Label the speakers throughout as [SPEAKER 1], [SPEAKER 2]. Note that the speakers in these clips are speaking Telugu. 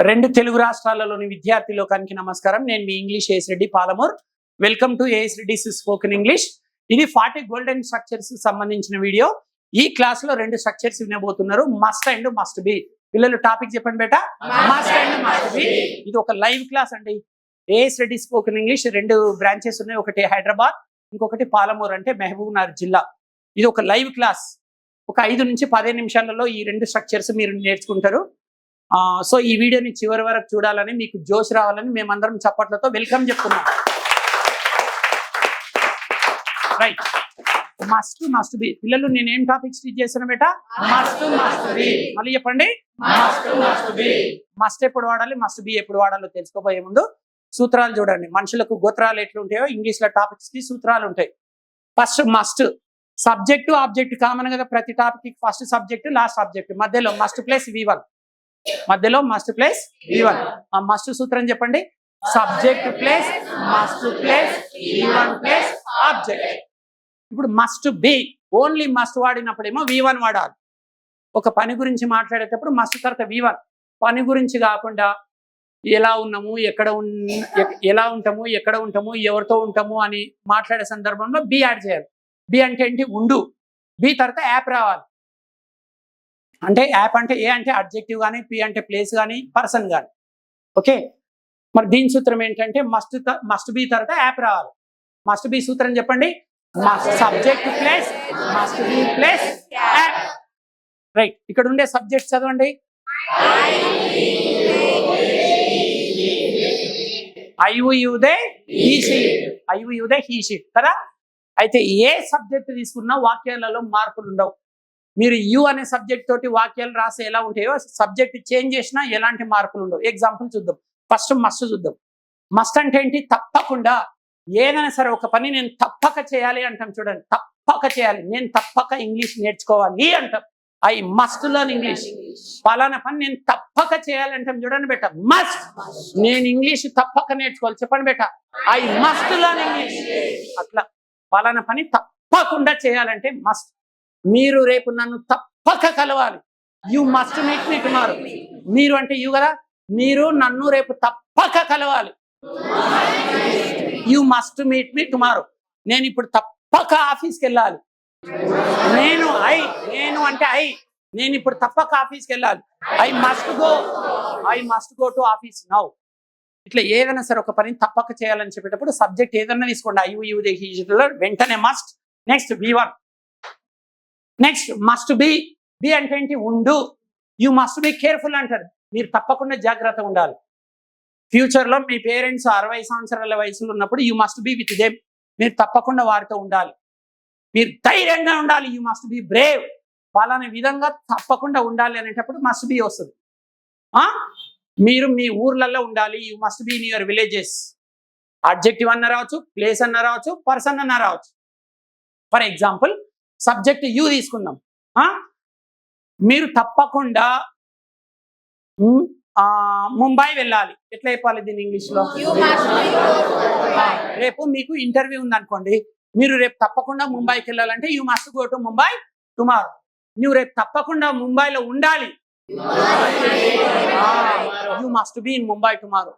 [SPEAKER 1] రెండు తెలుగు రాష్ట్రాలలోని విద్యార్థి లోకానికి నమస్కారం. నేను మీ English AS Reddy Palamuru. Welcome to AS Reddy spoken English. ఇది 40 గోల్డెన్ స్ట్రక్చర్స్ సంబంధించిన వీడియో. ఈ క్లాస్ లో రెండు స్ట్రక్చర్స్ వినబోతున్నారు, మస్ట్ అండ్ మస్ట్ బి. పిల్లలు టాపిక్ చెప్పండి బేటా. Must and must be. ఇది ఒక లైవ్ క్లాస్ అండి. ఏఎస్ రెడ్డి స్పోకెన్ ఇంగ్లీష్ రెండు బ్రాంచెస్ ఉన్నాయి, ఒకటి హైదరాబాద్, ఇంకొకటి పాలమూర్ అంటే మహబూబ్ నగర్ జిల్లా. ఇది ఒక లైవ్ క్లాస్. ఒక 5 నుంచి 15 నిమిషాలలో ఈ రెండు స్ట్రక్చర్స్ మీరు నేర్చుకుంటారు. సో ఈ వీడియోని చివరి వరకు చూడాలని, మీకు జోష్ రావాలని మేమందరం చప్పట్లతో వెల్కమ్ చెప్తున్నాం. Right, must must be. పిల్లలు నేనేం టాపిక్స్ టీచ్ చేస్తాను బేటా? Must must be. మళ్ళీ చెప్పండి, మస్ట్ మస్ట్ బి. మస్ట్ ఎప్పుడు వాడాలి, మస్ట్ బి ఎప్పుడు వాడాలో తెలుసుకోబోయే ముందు సూత్రాలు చూడండి. మనుషులకు గోత్రాలు ఎట్లుంటాయో ఇంగ్లీష్ లో టాపిక్స్ కి సూత్రాలు ఉంటాయి. First must, subject object common కదా ప్రతి topic. First subject, last object, మధ్యలో మస్ట్ ప్లస్ V1. మధ్యలో మస్ట్ ప్లస్ V1. ఆ మస్ట్ సూత్రం చెప్పండి. Subject plus must plus V1 plus object. ఇప్పుడు మస్ట్ బి, ఓన్లీ మస్ట్ వాడినప్పుడేమో V1 వాడాలి. ఒక పని గురించి మాట్లాడేటప్పుడు మస్ట్ తర్వాత V1. పని గురించి కాకుండా ఎలా ఉన్నాము, ఎలా ఉంటాము, ఎక్కడ ఉంటాము, ఎవరితో ఉంటాము అని మాట్లాడే సందర్భంలో బి యాడ్ చేయాలి. బి అంటే ఏంటి? ఉండు. బి తర్వాత యాప్ రావాలి. అంటే యాప్ అంటే ఏ అంటే అడ్జెక్టివ్ కానీ, పి అంటే ప్లేస్ కానీ, పర్సన్ కానీ. ఓకే, మరి దీని సూత్రం ఏంటంటే మస్ట్ బి తర్వాత యాప్ రావాలి. మస్ట్ బి సూత్రం చెప్పండి. Subject plus must be plus app. Right, ఇక్కడ ఉండే సబ్జెక్ట్ చదవండి. హీ షీట్ కదా. అయితే ఏ సబ్జెక్ట్ తీసుకున్నా వాక్యాలలో మార్పులు ఉండవు. మీరు యు అనే సబ్జెక్ట్ తోటి వాక్యాలు రాసే ఎలా ఉంటాయో, సబ్జెక్ట్ చేంజ్ చేసినా ఎలాంటి మార్పులు ఉండవు. ఎగ్జాంపుల్ చూద్దాం. ఫస్ట్ మస్ట్ చూద్దాం. మస్ట్ అంటే ఏంటి? తప్పకుండా. ఏదైనా సరే ఒక పని నేను తప్పక చేయాలి అంటాం చూడండి. తప్పక చేయాలి, నేను తప్పక ఇంగ్లీష్ నేర్చుకోవాలి అంటాం. I must learn English. పలానా పని నేను తప్పక చేయాలి అంటాం చూడండి బేట. మస్ట్, నేను ఇంగ్లీష్ తప్పక నేర్చుకోవాలి. చెప్పండి బేట, ఐ మస్ట్ లెర్న్ ఇంగ్లీష్. అట్లా పలానా పని తప్పకుండా చేయాలంటే మస్ట్. మీరు రేపు నన్ను తప్పక కలవాలి. You must meet me tomorrow. మీరు అంటే యు కదా. మీరు నన్ను రేపు తప్పక కలవాలి. You must meet me tomorrow. నేను ఇప్పుడు తప్పక ఆఫీస్కి వెళ్ళాలి. నేను అంటే నేను ఇప్పుడు తప్పక ఆఫీస్కి వెళ్ళాలి. I must go to office now. ఇట్లా ఏదైనా సరే ఒక పని తప్పక చేయాలని చెప్పేటప్పుడు సబ్జెక్ట్ ఏదైనా తీసుకోండి. వెంటనే must. Next V1. Next must be. Be అంటే ఏంటి? ఉండు. యు మస్ట్ బి కేర్ఫుల్ అంటారు. మీరు తప్పకుండా జాగ్రత్తగా ఉండాలి. ఫ్యూచర్లో మీ పేరెంట్స్ 60 సంవత్సరాల వయసులో ఉన్నప్పుడు you must be with them. మీరు తప్పకుండా వారితో ఉండాలి. మీరు ధైర్యంగా ఉండాలి. You must be Brave. వాళ్ళని విధంగా తప్పకుండా ఉండాలి అనేటప్పుడు మస్ట్ బి వస్తుంది. మీరు మీ ఊర్లలో ఉండాలి. You must be in your villages. Adjective అన్న రావచ్చు, ప్లేస్ అన్న రావచ్చు, పర్సన్ అన్న రావచ్చు. ఫర్ ఎగ్జాంపుల్ సబ్జెక్ట్ యు తీసుకుందాం. మీరు తప్పకుండా ముంబై వెళ్ళాలి. ఎట్లా చెప్పాలి దీన్ని ఇంగ్లీష్లో? రేపు మీకు ఇంటర్వ్యూ ఉందనుకోండి, మీరు రేపు తప్పకుండా ముంబైకి వెళ్ళాలంటే you must go to Mumbai tomorrow. నువ్వు రేపు తప్పకుండా ముంబైలో ఉండాలి. You must be in Mumbai tomorrow.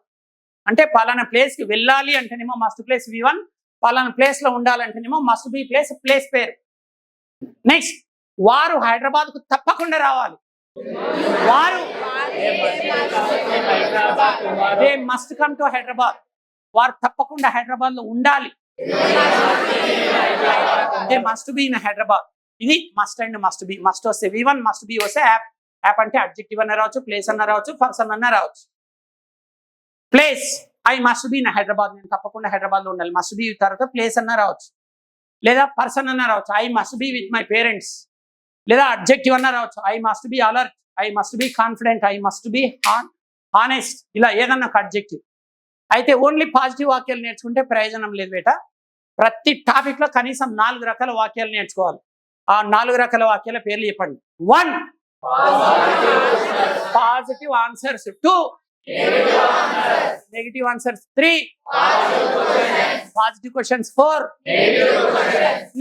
[SPEAKER 1] అంటే పలానా ప్లేస్కి వెళ్ళాలి అంటేనేమో మస్ట్ ప్లేస్ V1, పలానా ప్లేస్లో ఉండాలంటేనేమో మస్ట్ బి ప్లేస్ పేరు. నెక్స్ట్, వారు హైదరాబాద్కు తప్పకుండా రావాలి. They must come to Hyderabad. వారు తప్పకుండా హైదరాబాద్లో ఉండాలి. They must be in Hyderabad. ఇది must and must be. Must వస్తే V1, మస్ట్ బి వస్తే యాప్. యాప్ అంటే అడ్జెక్టివ్ అన్న రావచ్చు, ప్లేస్ అన్న రావచ్చు, పర్సన్ అన్న రావచ్చు. Place, I must be in Hyderabad. నేను తప్పకుండా హైదరాబాద్లో ఉండాలి. మస్ట్ బి తర్వాత ప్లేస్ అన్న రావచ్చు, లేదా పర్సన్ అన్న రావచ్చు. I must be with my parents. లేదా అడ్జెక్టివ్ అన్న రావచ్చు. I must be alert, I must be confident, I must be honest. ఇలా ఏదన్నా ఒక అడ్జెక్టివ్. అయితే ఓన్లీ పాజిటివ్ వాక్యాలు నేర్చుకుంటే ప్రయోజనం లేదు బేట. ప్రతి టాపిక్లో కనీసం 4 రకాల వాక్యాలు నేర్చుకోవాలి. ఆ 4 రకాల వాక్యాల పేర్లు చెప్పండి. 1 positive answers, 2 negative answers, 3 positive questions, 4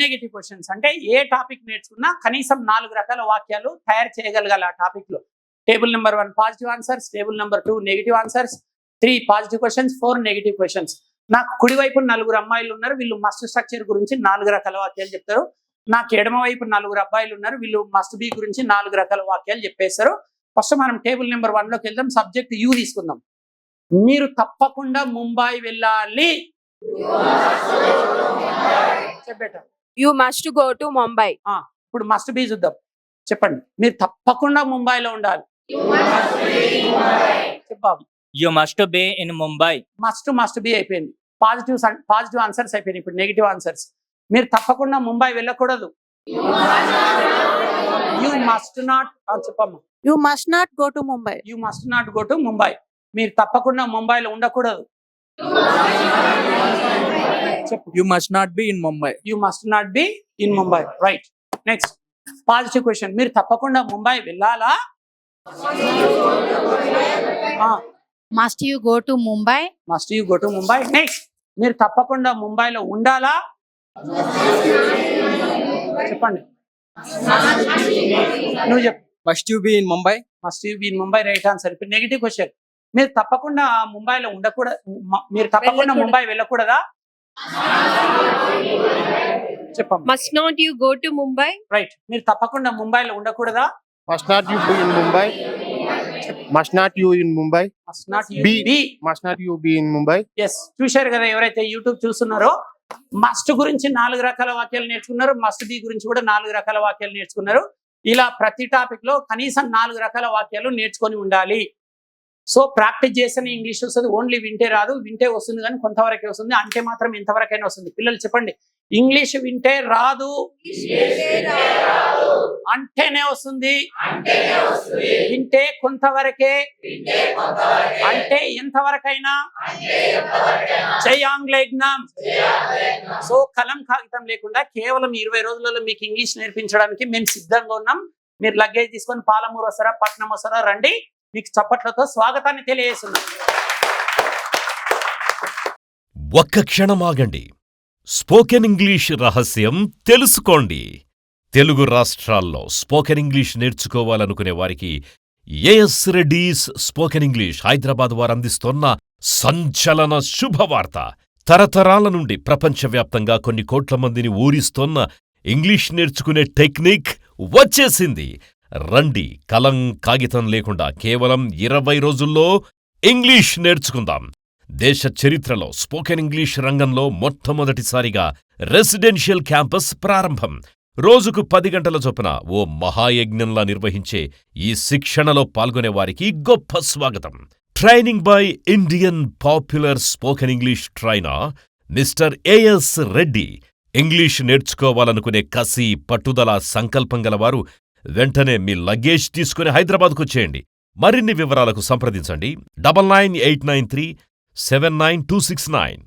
[SPEAKER 1] negative questions. అంటే ఏ టాపిక్ నేర్చుకున్నా కనీసం 4 రకాల వాక్యాలు తయారు చేయగలగాలి ఆ టాపిక్ లో. Table number 1 positive answers, table number 2 negative answers, 3 positive questions, 4 negative questions. నాకు కుడివైపు 4 అమ్మాయిలు ఉన్నారు, వీళ్ళు మస్ట్ స్ట్రక్చర్ గురించి 4 రకాల వాక్యాలు చెప్తారు. నాకు ఎడమ వైపు 4 అబ్బాయిలు ఉన్నారు, వీళ్ళు మస్ట్ బి గురించి 4 రకాల వాక్యాలు చెప్పేస్తారు. ఫస్ట్ మనం టేబుల్ నెంబర్ 1 లోకి వెళ్దాం. సబ్జెక్ట్ యూ తీసుకుందాం. మీరు తప్పకుండా ముంబై వెళ్ళాలి. చెప్పేట
[SPEAKER 2] You must go to Mumbai.
[SPEAKER 1] ఇప్పుడు మస్ట్ బి చూద్దాం. చెప్పండి. మీరు తప్పకుండా ముంబైలో ఉండాలి. చెప్పాలి.
[SPEAKER 3] You must be in Mumbai.
[SPEAKER 1] Must be అయిపోయింది. పాజిటివ్ ఆన్సర్స్ అయిపోయినాయి. ఇప్పుడు నెగిటివ్ ఆన్సర్స్. మీరు తప్పకుండా ముంబై వెళ్ళకూడదు. యూ మస్ట్ నాట్ చెప్పమ్మా.
[SPEAKER 4] You must not go to Mumbai.
[SPEAKER 1] You must not go to Mumbai. మీరు తప్పకుండా ముంబైలో ఉండకూడదు. చెప్పు.
[SPEAKER 5] You must not be in Mumbai.
[SPEAKER 1] You must not be in Mumbai. Right. Next positive question. మీరు తప్పకుండా ముంబై వెళ్ళాలా?
[SPEAKER 6] Must you go to Mumbai?
[SPEAKER 1] Must you go to Mumbai. Next మీరు తప్పకుండా ముంబైలో ఉండాలా? చెప్పండి. నువ్వు చెప్పు.
[SPEAKER 5] Must you be in Mumbai?
[SPEAKER 1] Must you be in Mumbai. Right answer. ఇప్పుడు నెగిటివ్ క్వశ్చన్. మీరు తప్పకుండా ముంబైలో ఉండకూడదు. మీరు తప్పకుండా ముంబై వెళ్ళకూడదా? చెప్పమ్మా.
[SPEAKER 2] Must not you go to Mumbai?
[SPEAKER 1] Right. మీరు తప్పకుండా ముంబైలో ఉండకూడదా?
[SPEAKER 7] Must not you be in Mumbai? Must not you in Mumbai?
[SPEAKER 1] Must not you
[SPEAKER 7] Be.
[SPEAKER 1] Be.
[SPEAKER 7] Must not you be in Mumbai?
[SPEAKER 1] Yes. చూశారు కదా, ఎవరైతే యూట్యూబ్ చూస్తున్నారో మస్ట్ గురించి 4 రకాల వాక్యాలు నేర్చుకున్నారు, మస్ట్ బి గురించి కూడా 4 రకాల వాక్యాలు నేర్చుకున్నారు. ఇలా ప్రతి టాపిక్ లో కనీసం 4 రకాల వాక్యాలు నేర్చుకొని ఉండాలి. సో ప్రాక్టీస్ చేస్తేనే ఇంగ్లీష్ వస్తుంది. ఓన్లీ వింటే రాదు. వింటే వస్తుంది కానీ కొంతవరకే వస్తుంది. అంటే మాత్రం ఎంతవరకైనా వస్తుంది. పిల్లలు చెప్పండి. ఇంగ్లీష్ వింటే రాదు, అంటేనే వస్తుంది. వింటే కొంతవరకే, అంటే ఎంతవరకైనా. జయాంగ్లేజ్ఞం. సో కలం కాగితం లేకుండా కేవలం 20 రోజులలో మీకు ఇంగ్లీష్ నేర్పించడానికి మేము సిద్ధంగా ఉన్నాం. మీరు లగేజ్ తీసుకొని పాలమూరు వస్తారా, పట్నం వస్తారా, రండి. మీకు చప్పట్లతో స్వాగతాన్ని తెలియజేస్తున్నాం.
[SPEAKER 8] ఒక్క క్షణం ఆగండి. స్పోకెన్ ఇంగ్లీష్ రహస్యం తెలుసుకోండి. తెలుగు రాష్ట్రాల్లో స్పోకెన్ ఇంగ్లీష్ నేర్చుకోవాలనుకునే వారికి AS Reddy's spoken English Hyderabad వారు అందిస్తోన్న సంచలన శుభవార్త. తరతరాల నుండి ప్రపంచవ్యాప్తంగా కొన్ని కోట్ల మందిని ఊరిస్తోన్న ఇంగ్లీష్ నేర్చుకునే టెక్నిక్ వచ్చేసింది. రండి, కలం కాగితం లేకుండా కేవలం 20 రోజుల్లో ఇంగ్లీష్ నేర్చుకుందాం. దేశ చరిత్రలో స్పోకెన్ ఇంగ్లీష్ రంగంలో మొట్టమొదటిసారిగా రెసిడెన్షియల్ క్యాంపస్ ప్రారంభం. రోజుకు 10 గంటల చొప్పున ఓ మహాయజ్ఞంలా నిర్వహించే ఈ శిక్షణలో పాల్గొనేవారికి గొప్ప స్వాగతం. Training by Indian popular spoken English trainer mister AS Reddy. English నేర్చుకోవాలనుకునే కసి, పట్టుదల, సంకల్పం గలవారు వెంటనే మీ లగేజ్ తీసుకుని హైదరాబాద్కు చేయండి. మరిన్ని వివరాలకు సంప్రదించండి 9989379269.